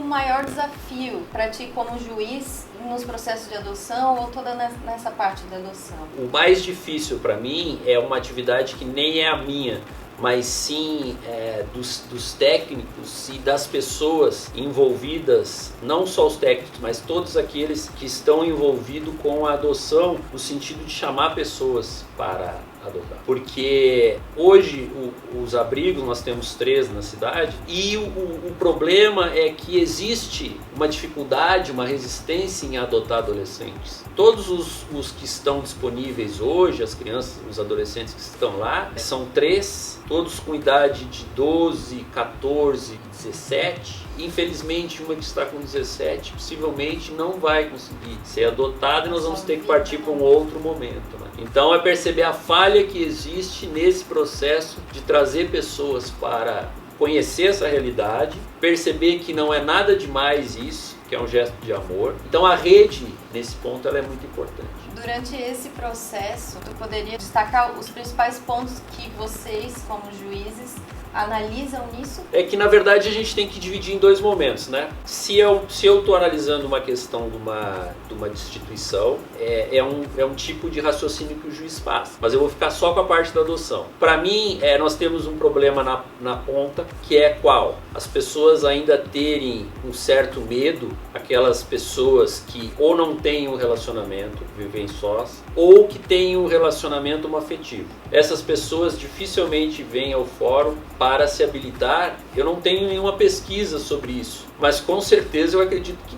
maior desafio para ti como juiz nos processos de adoção ou toda nessa parte da adoção? O mais difícil para mim é uma atividade que nem é a minha, mas sim dos técnicos e das pessoas envolvidas, não só os técnicos, mas todos aqueles que estão envolvidos com a adoção, no sentido de chamar pessoas para adotar. Porque hoje os abrigos, nós temos 3 na cidade, e o problema é que existe uma dificuldade, uma resistência em adotar adolescentes. Todos os que estão disponíveis hoje, as crianças, os adolescentes que estão lá, são 3, todos com idade de 12, 14 e 17. Infelizmente, uma que está com 17 possivelmente não vai conseguir ser adotada e nós vamos ter que partir para um outro momento, né? Então é perceber a falha que existe nesse processo de trazer pessoas para conhecer essa realidade, perceber que não é nada demais isso, que é um gesto de amor. Então a rede, nesse ponto, ela é muito importante. Durante esse processo, tu poderia destacar os principais pontos que vocês, como juízes, analisam nisso? É que, na verdade, a gente tem que dividir em 2 momentos, né? Se eu estou analisando uma questão de uma destituição, é um tipo de raciocínio que o juiz faz. Mas eu vou ficar só com a parte da adoção. Para mim, nós temos um problema na ponta, que é qual? As pessoas ainda terem um certo medo, aquelas pessoas que ou não têm um relacionamento, vivem sós, ou que têm um relacionamento homoafetivo. Essas pessoas dificilmente vêm ao fórum para se habilitar. Eu não tenho nenhuma pesquisa sobre isso, mas com certeza eu acredito que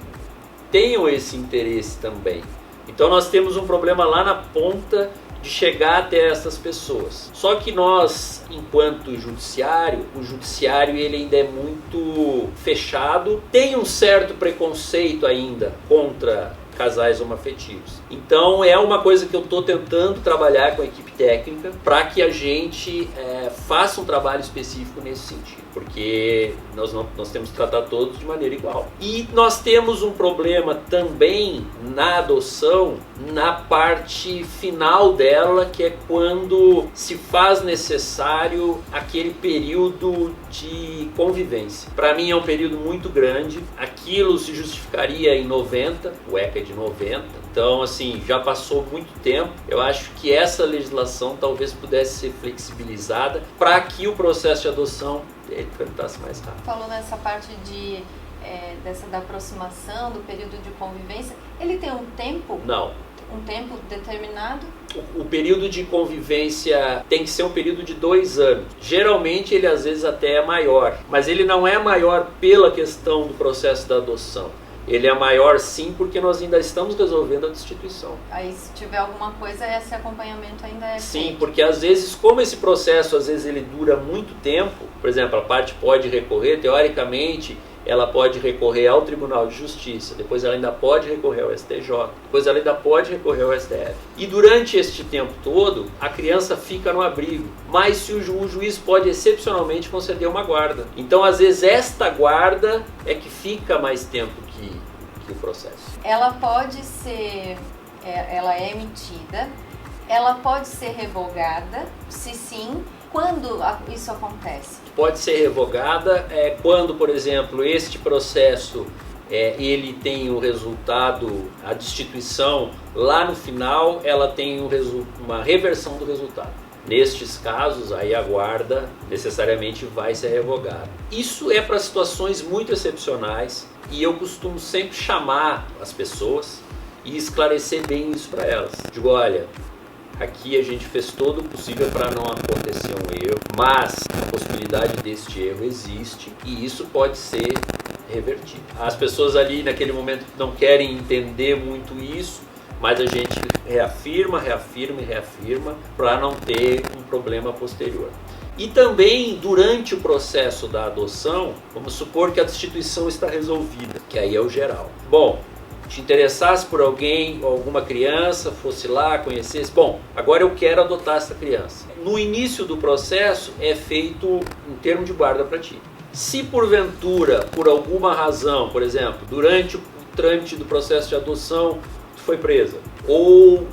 tenham esse interesse também. Então nós temos um problema lá na ponta de chegar até essas pessoas. Só que nós, enquanto judiciário, o judiciário ele ainda é muito fechado, tem um certo preconceito ainda contra casais homoafetivos. Então é uma coisa que eu estou tentando trabalhar com a equipe técnica para que a gente faça um trabalho específico nesse sentido, porque nós temos que tratar todos de maneira igual. E nós temos um problema também na adoção, na parte final dela, que é quando se faz necessário aquele período de convivência. Para mim é um período muito grande, aquilo se justificaria em 90, o ECA é de 90, então assim, já passou muito tempo. Eu acho que essa legislação talvez pudesse ser flexibilizada para que o processo de adoção tramitasse mais rápido. Falou nessa parte da aproximação, do período de convivência, ele tem um tempo? Não. Um tempo determinado? O período de convivência tem que ser um período de 2 anos. Geralmente ele às vezes até é maior, mas ele não é maior pela questão do processo da adoção. Ele é maior sim porque nós ainda estamos resolvendo a destituição. Aí se tiver alguma coisa, esse acompanhamento ainda é sim, feito. porque às vezes, como esse processo às vezes ele dura muito tempo, por exemplo, a parte pode recorrer, teoricamente, ela pode recorrer ao Tribunal de Justiça, depois ela ainda pode recorrer ao STJ, depois ela ainda pode recorrer ao STF. E durante este tempo todo, a criança fica no abrigo, mas se o juiz pode excepcionalmente conceder uma guarda. Então, às vezes, esta guarda é que fica mais tempo que o processo. Ela pode ser, ela é emitida, ela pode ser revogada, se sim, quando isso acontece? Pode ser revogada quando, por exemplo, este processo ele tem o resultado, a destituição, lá no final ela tem uma reversão do resultado. Nestes casos, aí a guarda necessariamente vai ser revogada. Isso é para situações muito excepcionais e eu costumo sempre chamar as pessoas e esclarecer bem isso para elas. Digo, olha, aqui a gente fez todo o possível para não acontecer um erro, mas a possibilidade deste erro existe e isso pode ser revertido. As pessoas ali naquele momento não querem entender muito isso, mas a gente reafirma para não ter um problema posterior. E também durante o processo da adoção, vamos supor que a destituição está resolvida, que aí é o geral. Bom, te interessasse por alguém, alguma criança, fosse lá, conhecesse, bom, agora eu quero adotar essa criança. No início do processo é feito um termo de guarda para ti. Se porventura, por alguma razão, por exemplo, durante o trâmite do processo de adoção, tu foi presa, ou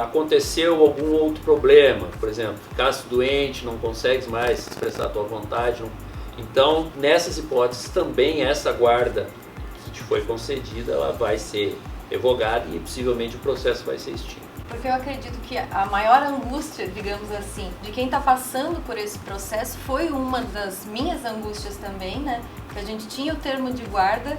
aconteceu algum outro problema, por exemplo, ficasse doente, não consegues mais expressar a tua vontade, então nessas hipóteses também essa guarda foi concedida, ela vai ser revogada e possivelmente o processo vai ser extinto. Porque eu acredito que a maior angústia, digamos assim, de quem está passando por esse processo foi uma das minhas angústias também, né? Que a gente tinha o termo de guarda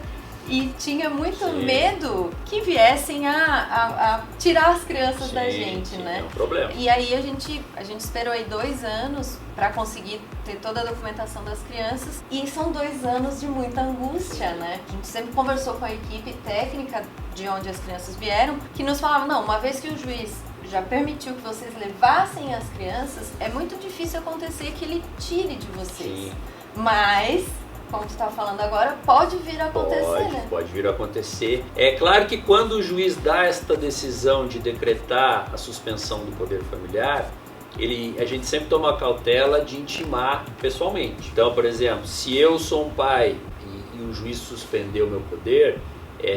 e tinha muito medo que viessem a tirar as crianças da gente, né? É um problema. E aí a gente esperou aí 2 anos para conseguir ter toda a documentação das crianças e são 2 anos de muita angústia, né? A gente sempre conversou com a equipe técnica de onde as crianças vieram, que nos falava, não, uma vez que o juiz já permitiu que vocês levassem as crianças, é muito difícil acontecer que ele tire de vocês. Sim. Mas, como tu estava falando agora, pode vir a acontecer, né? Pode vir a acontecer. É claro que quando o juiz dá esta decisão de decretar a suspensão do poder familiar, a gente sempre toma a cautela de intimar pessoalmente. Então, por exemplo, se eu sou um pai e o juiz suspendeu o meu poder,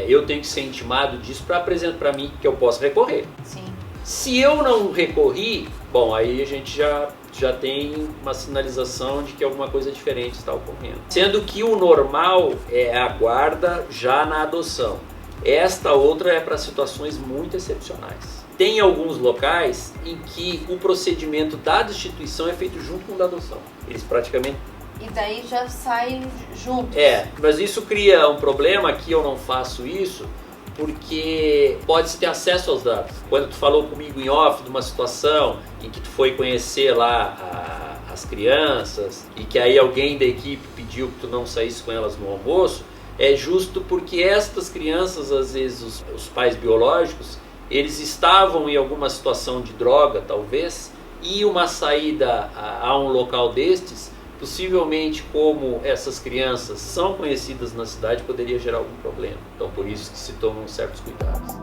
eu tenho que ser intimado disso para apresentar para mim que eu posso recorrer. Sim. Se eu não recorri, bom, aí a gente já tem uma sinalização de que alguma coisa diferente está ocorrendo. Sendo que o normal é a guarda já na adoção. Esta outra é para situações muito excepcionais. Tem alguns locais em que o procedimento da destituição é feito junto com o da adoção. Eles praticamente... E daí já saem juntos. Mas isso cria um problema que eu não faço isso, porque pode-se ter acesso aos dados. Quando tu falou comigo em off de uma situação em que tu foi conhecer lá as crianças e que aí alguém da equipe pediu que tu não saísse com elas no almoço, é justo porque estas crianças, às vezes os pais biológicos, eles estavam em alguma situação de droga, talvez, e uma saída a um local destes, possivelmente como essas crianças são conhecidas na cidade, poderia gerar algum problema. Então por isso que se tomam certos cuidados.